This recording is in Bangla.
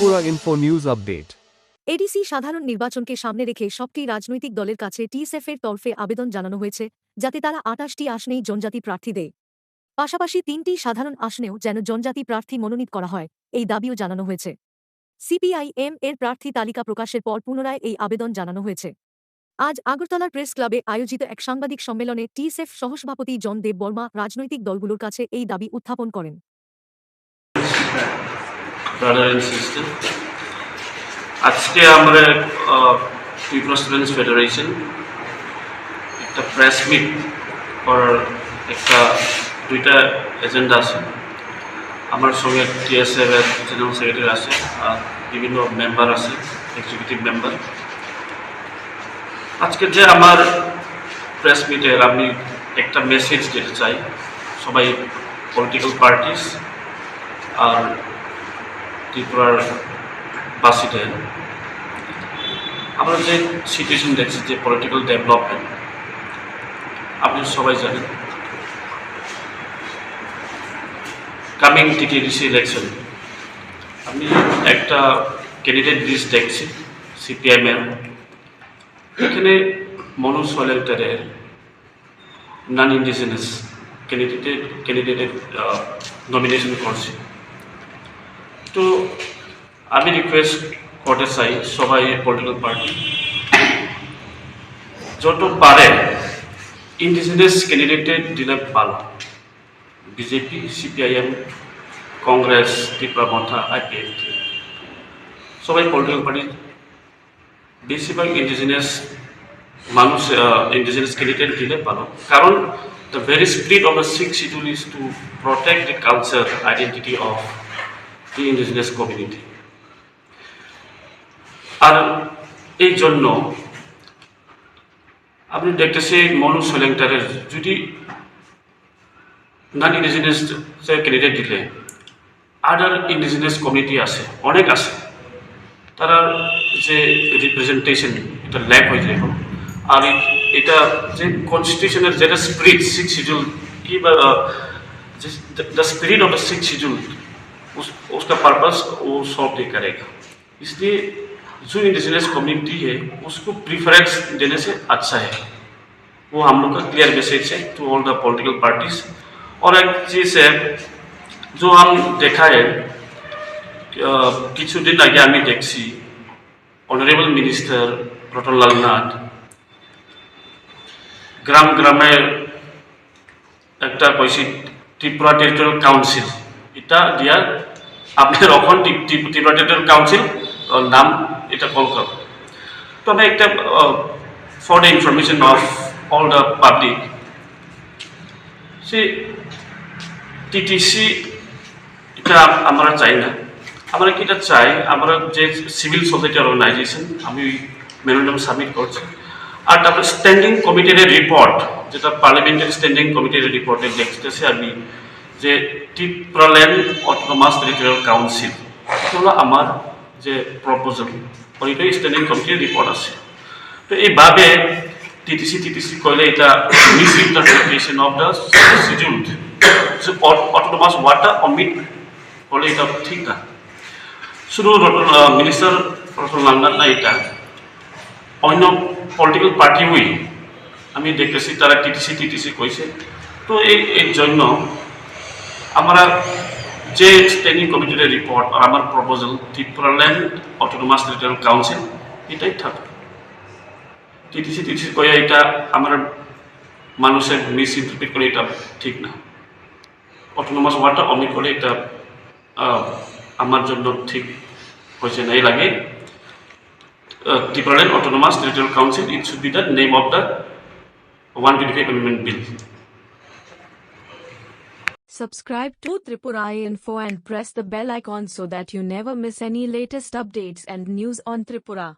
Tripura info news update. ADC সাধারণ নির্বাচনকে সামনে রেখে সবটি রাজনৈতিক দলের কাছে টিএসএফের তরফে আবেদন জানানো হয়েছে যাতে তারা ২৮টি আসনেই জনজাতি প্রার্থী দেয়। পাশাপাশি ৩টি সাধারণ আসনেও যেন জনজাতি প্রার্থী মনোনীত করা হয়, এই দাবিও জানানো হয়েছে। সিপিআইএম এর প্রার্থী তালিকা প্রকাশের পর পুনরায় এই আবেদন জানানো হয়েছে। আজ আগরতলার প্রেস ক্লাবে আয়োজিত এক সাংবাদিক সম্মেলনে টিএসএফ সহসভাপতি জন দেব বর্মা রাজনৈতিক দলগুলোর কাছে এই দাবি উত্থাপন করেন। আজকে আমরা ত্রিপুরা স্টুডেন্টস ফেডারেশন একটা প্রেস মিট করার দুইটা এজেন্ডা আছে। আমার সঙ্গে টিএসএফ এর জেনারেল সেক্রেটারি আছে, আর বিভিন্ন মেম্বার আছে, এক্সিকিউটিভ মেম্বার। আজকে যে আমার প্রেস মিটের আমি একটা মেসেজ দিতে চাই সবাই পলিটিক্যাল পার্টিস আর ত্রিপুরার বাসীদের। আমরা যে সিচুয়েশন দেখছি, যে পলিটিক্যাল ডেভেলপমেন্ট, আপনি সবাই জানেন কামিং টিটিডিসি ইলেকশন আমি একটা ক্যান্ডিডেট লিস্ট দেখছি সিপিআইএম। এখানে মনোজ ওয়ালেন্টারের নন ইন্ডিজিনাস ক্যান্ডিডেটের নমিনেশন করছি। তো আমি রিকোয়েস্ট করতে চাই সবাই পলিটিক্যাল পার্টি যত পারে ইন্ডিজিনাস ক্যান্ডিডেটের দিলে ভালো। BJP, CPIM, Congress, Tripura Motha, IPF সবাই পলিটিক্যাল পার্টি বেশিরভাগ ইন্ডিজিনাস মানুষ ইন্ডিজিনাস ক্যান্ডিডেট দিলে ভালো। কারণ the very spirit of the six schedule is to protect the culture identity of the indigenous community. আর এই জন্য আপনি দেখতেছি মনোজ ওয়ালেন্টারের যদি নন ইন্ডিজিনাস ক্যান্ডিডেট দিলে আদার ইন্ডিজিনাস কমিউনিটি আছে, অনেক আছে, তারা যে রিপ্রেজেন্টেশন এটা ল্যাক হয়ে যায়। আর এটা যে কনস্টিটিউশনের যেটা স্পিরিট सिक्स शेड्यूल की the spirit of the six schedule उसका पर्पस वो सॉल्व नहीं करेगा। इसलिए जो इंडिजिनस कम्युनिटी है उसको प्रीफरेंस देने से अच्छा है। वो हम लोग का क्लियर मैसेज है to all the political parties. और एक चीज़ है जो हम देखा है কিছুদিন আগে আমি দেখছি অনারেবল মিনিস্টার রতনলাল নাথ গ্রাম গ্রামে একটা কইছি ত্রিপুরা টেরিটোরিয়াল কাউন্সিল, এটা দিয়া আপনি তখন ত্রিপুরা টেরিটোরিয়াল কাউন্সিল নাম এটা কল কর। তো আমি একটা for the information of all the public, say TTC এটা আমরা চাই না। আমরা কিটা চাই, আমরা যে সিভিল সোসাইটি অর্গানাইজেশন আমি মেমোরেন্ডাম সাবমিট করছি। আর তারপরে স্ট্যান্ডিং কমিটির রিপোর্ট, যেটা পার্লামেন্টারি স্ট্যান্ডিং কমিটির রিপোর্টে দেখতেছি আমি যে ত্রিপুরাল্যান্ড অটোনমাস টেরিটোরিয়াল কাউন্সিল, এটা হলো আমার যে প্রপোজাল, ওইটাই স্ট্যান্ডিং কমিটির রিপোর্ট আছে। তো এইভাবে টিটিসি কইলে এটা misinterpretation of the schedule autonomous ওয়াটার অমিট বলে, এটা ঠিক না। শুধু মিনিস্টার রতনলাল নাথ না, এটা অন্য পলিটিক্যাল পার্টি হই আমি দেখতেছি তারা টিটিসি কইছে। তো এই জন্য আমরা যে স্ট্যান্ডিং কমিটির রিপোর্ট আর আমার proposal Tripuraland autonomous territorial council এটাই থাকবে। টিটিসি কয়ে এটা আমার মানুষের মিস ইন্টারপ্রিট করে, এটা ঠিক না। অটোনমাস ওয়াটার অমিট করে, এটা আমার জন্য ঠিক হয়েছে না। এই লাগে Tripural Autonomous Territorial Council, it should be the name of the 125 Amendment Bill. Subscribe to Tripura Info and press the bell icon so that you never miss any latest updates and news on Tripura.